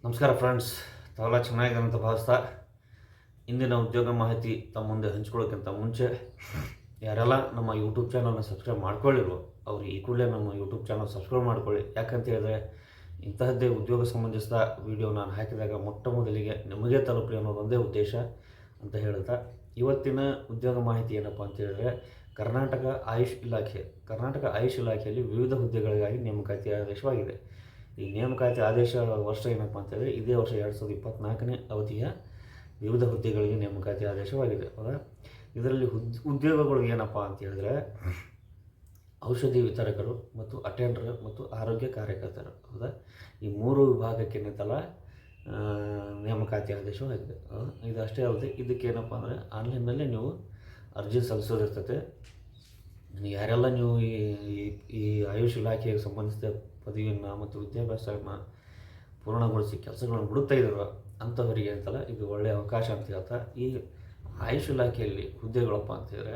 ನಮಸ್ಕಾರ ಫ್ರೆಂಡ್ಸ್, ತಾವೆಲ್ಲ ಚೆನ್ನಾಗಿದೆ ಅಂತ ಭಾವಿಸ್ತಾ ಇಂದಿನ ಉದ್ಯೋಗ ಮಾಹಿತಿ ತಮ್ಮ ಮುಂದೆ ಹಂಚ್ಕೊಳ್ಳೋಕ್ಕಿಂತ ಮುಂಚೆ ಯಾರೆಲ್ಲ ನಮ್ಮ ಯೂಟ್ಯೂಬ್ ಚಾನಲ್ನ ಸಬ್ಸ್ಕ್ರೈಬ್ ಮಾಡ್ಕೊಳ್ಳಿರೋ ಅವ್ರು ಈ ಕೂಡಲೇ ನಮ್ಮ ಯೂಟ್ಯೂಬ್ ಚಾನಲ್ ಸಬ್ಸ್ಕ್ರೈಬ್ ಮಾಡ್ಕೊಳ್ಳಿ. ಯಾಕಂತ ಹೇಳಿದ್ರೆ ಇಂತಹದ್ದೇ ಉದ್ಯೋಗ ಸಂಬಂಧಿಸಿದ ವಿಡಿಯೋ ನಾನು ಹಾಕಿದಾಗ ಮೊಟ್ಟ ಮೊದಲಿಗೆ ನಿಮಗೆ ತಲುಪಲಿ ಅನ್ನೋದೊಂದೇ ಉದ್ದೇಶ ಅಂತ ಹೇಳ್ತಾ ಇವತ್ತಿನ ಉದ್ಯೋಗ ಮಾಹಿತಿ ಏನಪ್ಪ ಅಂತ ಹೇಳಿದ್ರೆ ಕರ್ನಾಟಕ ಆಯುಷ್ ಇಲಾಖೆಯಲ್ಲಿ ವಿವಿಧ ಹುದ್ದೆಗಳಿಗಾಗಿ ನೇಮಕಾತಿ ಆದೇಶವಾಗಿದೆ. ಈ ನೇಮಕಾತಿ ಆದೇಶ ವರ್ಷ ಏನಪ್ಪ ಅಂತಂದರೆ ಇದೇ ವರ್ಷ 2024ನೇ ಅವಧಿಯ ವಿವಿಧ ಹುದ್ದೆಗಳಿಗೆ ನೇಮಕಾತಿ ಆದೇಶವಾಗಿದೆ. ಹೌದಾ, ಇದರಲ್ಲಿ ಉದ್ಯೋಗಗಳು ಏನಪ್ಪ ಅಂತ ಹೇಳಿದ್ರೆ ಔಷಧಿ ವಿತರಕರು ಮತ್ತು ಅಟೆಂಡರ್ ಮತ್ತು ಆರೋಗ್ಯ ಕಾರ್ಯಕರ್ತರು. ಹೌದಾ, ಈ ಮೂರು ವಿಭಾಗಕ್ಕೆ ನೇಮಕಾತಿ ಆದೇಶವಾಗಿದೆ. ಇದು ಅಷ್ಟೇ ಅಲ್ಲದೆ ಇದಕ್ಕೇನಪ್ಪ ಅಂದರೆ ಆನ್ಲೈನ್ನಲ್ಲೇ ನೀವು ಅರ್ಜಿ ಸಲ್ಲಿಸೋದಿರ್ತದೆ. ಯಾರೆಲ್ಲ ನೀವು ಈ ಆಯುಷ್ ಇಲಾಖೆಗೆ ಸಂಬಂಧಿಸಿದ ಪದವಿಯನ್ನು ಮತ್ತು ವಿದ್ಯಾಭ್ಯಾಸವನ್ನು ಪೂರ್ಣಗೊಳಿಸಿ ಕೆಲಸಗಳನ್ನು ಹುಡುಕ್ತಾ ಇದ್ದಾರೋ ಅಂಥವರಿಗೆ ಅಂತಲ್ಲ ಇದು ಒಳ್ಳೆಯ ಅವಕಾಶ ಅಂತ ಹೇಳ್ತಾ, ಈ ಆಯುಷ್ ಇಲಾಖೆಯಲ್ಲಿ ಹುದ್ದೆಗಳಪ್ಪ ಅಂತಂದರೆ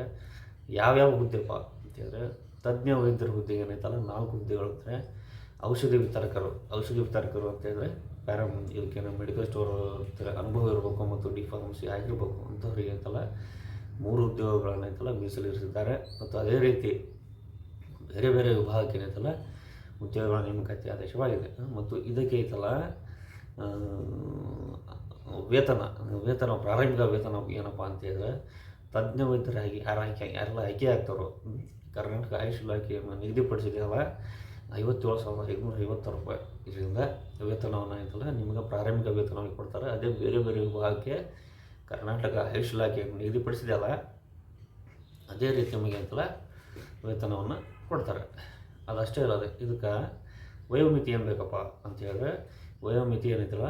ಯಾವ್ಯಾವ ಹುದ್ದೆಪ್ಪ ಅಂತಂದರೆ ತಜ್ಞ ವೈದ್ಯರ ಹುದ್ದೆ ಏನೈತಲ್ಲ 4 ಹುದ್ದೆಗಳು ಅಂದರೆ ಔಷಧಿ ವಿತರಕರು ಅಂತಂದರೆ ಇದಕ್ಕೆ ಮೆಡಿಕಲ್ ಸ್ಟೋರ್ ಅನುಭವ ಇರಬೇಕು ಮತ್ತು ಡಿಫಾರ್ಮಸಿ ಆಗಿರಬೇಕು ಅಂಥವ್ರಿಗೆ ಅಂತಲ್ಲ 3 ಉದ್ಯೋಗಗಳನ್ನೈತಲ್ಲ ಮೀಸಲಿರಿಸಿದ್ದಾರೆ. ಮತ್ತು ಅದೇ ರೀತಿ ಬೇರೆ ಬೇರೆ ವಿಭಾಗಕ್ಕೆ ಏನೈತಲ್ಲ ಉದ್ಯೋಗಗಳ ನೇಮಕಾತಿ ಆದೇಶವಾಗಿದೆ. ಮತ್ತು ಇದಕ್ಕೆ ಐತಲ್ಲ ವೇತನ ಪ್ರಾರಂಭಿಕ ವೇತನ ಏನಪ್ಪ ಅಂತ ಹೇಳಿದ್ರೆ ತಜ್ಞ ವೈದ್ಯರಾಗಿ ಯಾರೆಲ್ಲ ಆಯ್ಕೆ ಆಗ್ತಾರೋ ಕರ್ನಾಟಕ ಆಯುಷ್ ಇಲಾಖೆಯನ್ನು ನಿಗದಿಪಡಿಸಿದೆಯಲ್ಲ 57,550 ರೂಪಾಯಿ ಇದರಿಂದ ವೇತನವನ್ನು ಐತಲ್ಲ ನಿಮಗೆ ಪ್ರಾರಂಭಿಕ ವೇತನವಾಗಿ ಕೊಡ್ತಾರೆ. ಅದೇ ಬೇರೆ ಬೇರೆ ವಿಭಾಗಕ್ಕೆ ಕರ್ನಾಟಕ ಆಯುಷ್ ಇಲಾಖೆಯನ್ನು ನಿಗದಿಪಡಿಸಿದೆಯಲ್ಲ ಅದೇ ರೀತಿ ನಮಗೆ ಅಂತಲ್ಲ ವೇತನವನ್ನು ಕೊಡ್ತಾರೆ. ಅದಷ್ಟೇ ಇರೋದು, ಇದಕ್ಕೆ ವಯೋಮಿತಿ ಏನು ಬೇಕಪ್ಪ ಅಂತ ಹೇಳಿದ್ರೆ ವಯೋಮಿತಿ ಏನೈತಲ್ಲ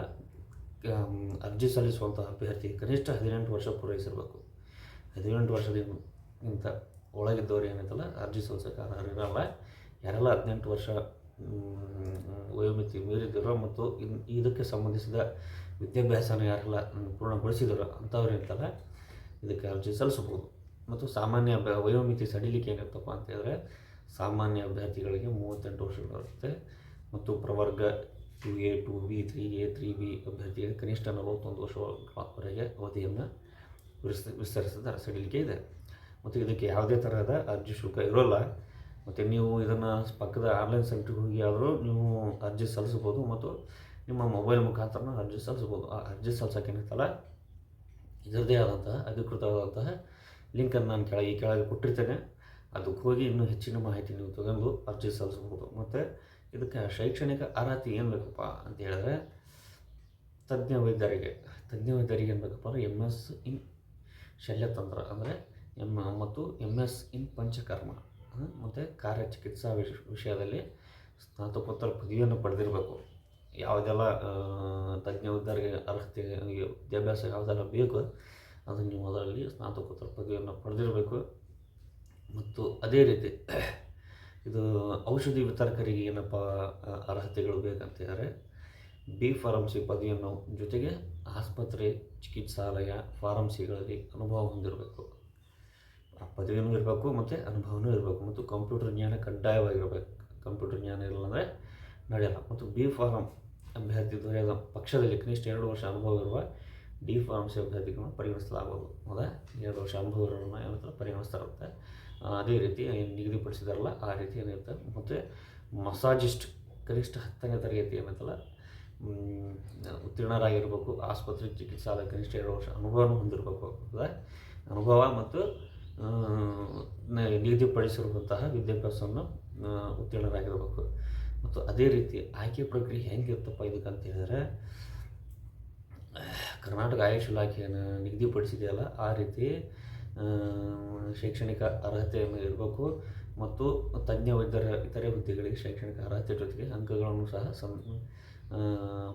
ಅರ್ಜಿ ಸಲ್ಲಿಸುವಂಥ ಅಭ್ಯರ್ಥಿ ಕನಿಷ್ಠ 18 ವರ್ಷ ಪೂರೈಸಿರಬೇಕು. 18 ವರ್ಷದಿಂದ ಒಳಗಿದ್ದವರು ಏನೈತಲ್ಲ ಅರ್ಜಿ ಸಲ್ಲಿಸೋಕೆ ಅರ್ಹರಿರಲ್ಲ. ಯಾರೆಲ್ಲ 18 ವರ್ಷ ವಯೋಮಿತಿ ಮೀರಿದ್ದರೋ ಮತ್ತು ಇದಕ್ಕೆ ಸಂಬಂಧಿಸಿದ ವಿದ್ಯಾಭ್ಯಾಸನ ಯಾರೆಲ್ಲ ಪೂರ್ಣಗೊಳಿಸಿದರೋ ಅಂಥವ್ರು ಇರ್ತಲ್ಲ ಇದಕ್ಕೆ ಅರ್ಜಿ ಸಲ್ಲಿಸ್ಬೋದು. ಮತ್ತು ಸಾಮಾನ್ಯ ವಯೋಮಿತಿ ಸಡಿಲಿಕೆ ಏನಿರ್ತಪ್ಪ ಅಂತ ಹೇಳಿದ್ರೆ ಸಾಮಾನ್ಯ ಅಭ್ಯರ್ಥಿಗಳಿಗೆ 38 ವರ್ಷಗಳಿರುತ್ತೆ ಮತ್ತು ಪ್ರವರ್ಗ 2A 2B 3A 3B ಅಭ್ಯರ್ಥಿಗಳಿಗೆ ಕನಿಷ್ಠ 41 ವರ್ಷಗಳವರೆಗೆ ಅವಧಿಯನ್ನು ವಿಸ್ತರಿಸಿದ ಸಡಿಲಿಕೆ ಇದೆ. ಮತ್ತು ಇದಕ್ಕೆ ಯಾವುದೇ ತರಹದ ಅರ್ಜಿ ಶುಲ್ಕ ಇರೋಲ್ಲ. ಮತ್ತು ನೀವು ಇದನ್ನು ಪಕ್ಕದ ಆನ್ಲೈನ್ ಸೈಟ್ಗೆ ಹೋಗಿ ಆದರೂ ನೀವು ಅರ್ಜಿ ಸಲ್ಲಿಸ್ಬೋದು ಮತ್ತು ನಿಮ್ಮ ಮೊಬೈಲ್ ಮುಖಾಂತರ ಅರ್ಜಿ ಸಲ್ಲಿಸ್ಬೋದು. ಆ ಅರ್ಜಿ ಸಲ್ಲಿಸೋಕ್ಕೇನಿರ್ತಲ್ಲ ಇದರದೇ ಆದಂತಹ ಅಧಿಕೃತವಾದಂತಹ ಲಿಂಕನ್ನು ನಾನು ಕೆಳಗೆ ಕೊಟ್ಟಿರ್ತೇನೆ. ಅದಕ್ಕೆ ಹೋಗಿ ಇನ್ನೂ ಹೆಚ್ಚಿನ ಮಾಹಿತಿ ನೀವು ತಗೊಂಡು ಅರ್ಜಿ ಸಲ್ಲಿಸ್ಬೋದು. ಮತ್ತು ಇದಕ್ಕೆ ಶೈಕ್ಷಣಿಕ ಅರ್ಹತೆ ಏನು ಬೇಕಪ್ಪ ಅಂತ ಹೇಳಿದ್ರೆ ತಜ್ಞ ವೈದ್ಯರಿಗೆ ಏನು ಬೇಕಪ್ಪ ಅಂದರೆ MS ಇನ್ ಶಲ್ಯತಂತ್ರ ಅಂದರೆ ಮತ್ತು MS ಇನ್ ಪಂಚಕರ್ಮ ಮತ್ತು ಕಾರ್ಯಚಿಕಿತ್ಸಾ ವಿಷಯದಲ್ಲಿ ಸ್ನಾತಕೋತ್ತರ ಪದವಿಯನ್ನು ಪಡೆದಿರಬೇಕು. ಯಾವುದೆಲ್ಲ ತಜ್ಞ ವೈದ್ಯರಿಗೆ ಅರ್ಹತೆ ವಿದ್ಯಾಭ್ಯಾಸ ಯಾವುದೆಲ್ಲ ಬೇಕು ಅದನ್ನು ನೀವು ಅದರಲ್ಲಿ ಸ್ನಾತಕೋತ್ತರ ಪದವಿಯನ್ನು ಪಡೆದಿರಬೇಕು. ಮತ್ತು ಅದೇ ರೀತಿ ಇದು ಔಷಧಿ ವಿತರಕರಿಗೆ ಏನಪ್ಪ ಅರ್ಹತೆಗಳು ಬೇಕಂತ ಹೇಳಿದ್ರೆ B ಫಾರ್ಮಸಿ ಪದವಿಯನ್ನು ಜೊತೆಗೆ ಆಸ್ಪತ್ರೆ ಚಿಕಿತ್ಸಾಲಯ ಫಾರ್ಮಸಿಗಳಲ್ಲಿ ಅನುಭವ ಹೊಂದಿರಬೇಕು. ಆ ಪದವಿಯೂ ಇರಬೇಕು ಮತ್ತು ಅನುಭವನೂ ಇರಬೇಕು. ಮತ್ತು ಕಂಪ್ಯೂಟರ್ ಜ್ಞಾನ ಕಡ್ಡಾಯವಾಗಿರಬೇಕು. ಕಂಪ್ಯೂಟರ್ ಜ್ಞಾನ ಇಲ್ಲ ಅಂದರೆ ನಡೆಯಲ್ಲ. ಮತ್ತು B ಫಾರ್ಮ್ ಅಭ್ಯರ್ಥಿ ದೊರೆಯದ ಪಕ್ಷದಲ್ಲಿ ಕನಿಷ್ಠ 2 ವರ್ಷ ಅನುಭವ ಇರುವ D ಫಾರ್ಮಸಿ ಅಭ್ಯರ್ಥಿಗಳನ್ನು ಪರಿಗಣಿಸಲಾಗುವುದು. ಹೌದಾ, 2 ವರ್ಷ ಅನುಭವ ಇರೋರನ್ನ ಏನಂತಾರೆ ಪರಿಗಣಿಸ್ತಾರಂತೆ. ಅದೇ ರೀತಿ ನಿಗದಿಪಡಿಸಿದಾರಲ್ಲ ಆ ರೀತಿ ಏನಿರುತ್ತೆ. ಮತ್ತು ಮಸಾಜಿಸ್ಟ್ ಕನಿಷ್ಠ 10ನೇ ತರಗತಿ ಏನಂತಲ್ಲ ಉತ್ತೀರ್ಣರಾಗಿರಬೇಕು. ಆಸ್ಪತ್ರೆ ಚಿಕಿತ್ಸಾಲಯ ಕನಿಷ್ಠ 2 ವರ್ಷ ಅನುಭವನೂ ಹೊಂದಿರಬೇಕು. ಹೌದಾ, ಅನುಭವ ಮತ್ತು ನಿಗದಿಪಡಿಸಿರುವಂತಹ ವಿದ್ಯಾಭ್ಯಾಸವನ್ನು ಉತ್ತೀರ್ಣರಾಗಿರಬೇಕು. ಮತ್ತು ಅದೇ ರೀತಿ ಆಯ್ಕೆ ಪ್ರಕ್ರಿಯೆ ಹೆಂಗಿರ್ತಪ್ಪ ಇದಕ್ಕಂತ ಹೇಳಿದ್ರೆ ಕರ್ನಾಟಕ ಆಯುಷ್ ಇಲಾಖೆಯನ್ನು ನಿಗದಿಪಡಿಸಿದೆಯಲ್ಲ ಆ ರೀತಿ ಶೈಕ್ಷಣಿಕ ಅರ್ಹತೆಯನ್ನು ಇರಬೇಕು. ಮತ್ತು ತಜ್ಞ ವೈದ್ಯರ ಇತರೆ ಹುದ್ದೆಗಳಿಗೆ ಶೈಕ್ಷಣಿಕ ಅರ್ಹತೆ ಜೊತೆಗೆ ಅಂಕಗಳನ್ನು ಸಹ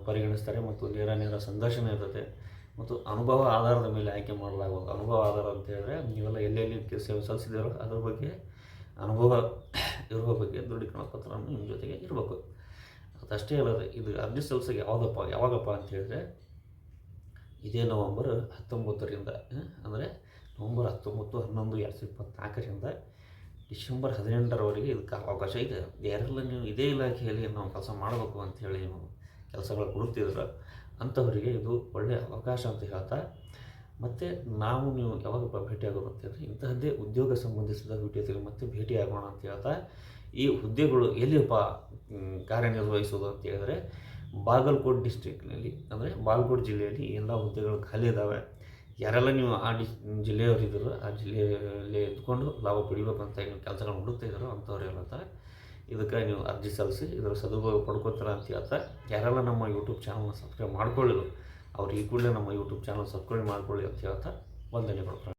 ಪರಿಗಣಿಸ್ತಾರೆ. ಮತ್ತು ನೇರ ಸಂದರ್ಶನ ಇರ್ತದೆ. ಮತ್ತು ಅನುಭವ ಆಧಾರದ ಮೇಲೆ ಆಯ್ಕೆ ಮಾಡಲಾಗುವುದು. ಅನುಭವ ಆಧಾರ ಅಂತ ಹೇಳಿದ್ರೆ ನೀವೆಲ್ಲ ಎಲ್ಲೆಲ್ಲಿ ಸೇವೆ ಸಲ್ಲಿಸಿದಾರೋ ಅದ್ರ ಬಗ್ಗೆ ಅನುಭವ ಇರುವ ಬಗ್ಗೆ ದೃಢೀಕರಣ ಪತ್ರ ನಿಮ್ಮ ಜೊತೆಗೆ ಇರಬೇಕು. ಅದಷ್ಟೇ ಅಲ್ಲದೆ ಇದು ಅರ್ಜಿ ಸಲ್ಲಿಸೋಕೆ ಯಾವಾಗಪ್ಪ ಅಂತ ಹೇಳಿದ್ರೆ ಇದೇ ನವಂಬರ್ 19ರಿಂದ ಅಂದರೆ ನವಂಬರ್ 19, 11, 2024ರಿಂದ ಡಿಸೆಂಬರ್ 18ರವರೆಗೆ ಇದಕ್ಕೆ ಅವಕಾಶ ಇದೆ. ಯಾರೆಲ್ಲ ನೀವು ಇದೇ ಇಲಾಖೆಯಲ್ಲಿ ನಾವು ಕೆಲಸ ಮಾಡಬೇಕು ಅಂಥೇಳಿ ನೀವು ಕೆಲಸಗಳು ಹುಡುಕ್ತಿದ್ರು ಅಂಥವರಿಗೆ ಇದು ಒಳ್ಳೆಯ ಅವಕಾಶ ಅಂತ ಹೇಳ್ತಾ, ಮತ್ತು ನೀವು ಯಾವಾಗ ಭೇಟಿಯಾಗೋದು ಅಂತಂದರೆ ಇಂತಹದ್ದೇ ಉದ್ಯೋಗ ಸಂಬಂಧಿಸಿದ ವಿಡಿಯೋದಲ್ಲಿ ಮತ್ತೆ ಭೇಟಿಯಾಗೋಣ ಅಂತ ಹೇಳ್ತಾ, ಈ ಹುದ್ದೆಗಳು ಎಲ್ಲಿಯಪ್ಪ ಕಾರ್ಯನಿರ್ವಹಿಸೋದು ಅಂತ ಹೇಳಿದ್ರೆ ಬಾಗಲಕೋಟೆ ಡಿಸ್ಟ್ರಿಕ್ನಲ್ಲಿ, ಅಂದರೆ ಬಾಗಲಕೋಟೆ ಜಿಲ್ಲೆಯಲ್ಲಿ ಎಲ್ಲ ಹುದ್ದೆಗಳು ಖಾಲಿ ಇದ್ದಾವೆ. ಯಾರೆಲ್ಲ ನೀವು ಆ ಜಿಲ್ಲೆಯವರು ಇದ್ದರು, ಆ ಜಿಲ್ಲೆಯಲ್ಲಿ ಇದ್ಕೊಂಡು ಲಾಭ ಪಡಿಬೇಕಂತ ನೀವು ಕೆಲಸಗಳನ್ನ ಹುಡುಕ್ತಾ ಇದ್ದಾರೋ ಅಂಥವ್ರೆಲ್ಲ ಇದಕ್ಕೆ ನೀವು ಅರ್ಜಿ ಸಲ್ಲಿಸಿ ಇದರ ಸದುಪಯೋಗ ಪಡ್ಕೋತೀರ ಅಂತ ಹೇಳ್ತಾ, ಯಾರೆಲ್ಲ ನಮ್ಮ ಯೂಟ್ಯೂಬ್ ಚಾನಲ್ನ ಸಬ್ಸ್ಕ್ರೈಬ್ ಮಾಡ್ಕೊಳ್ಳಿಲ್ಲ ಅವ್ರು ಈ ಕೂಡಲೇ ನಮ್ಮ ಯೂಟ್ಯೂಬ್ ಚಾನಲ್ ಸಬ್ಸ್ಕ್ರೈಬ್ ಮಾಡ್ಕೊಳ್ಳಿ ಅಂತ ಹೇಳ್ತಾ ವಂದನೆಗಳು.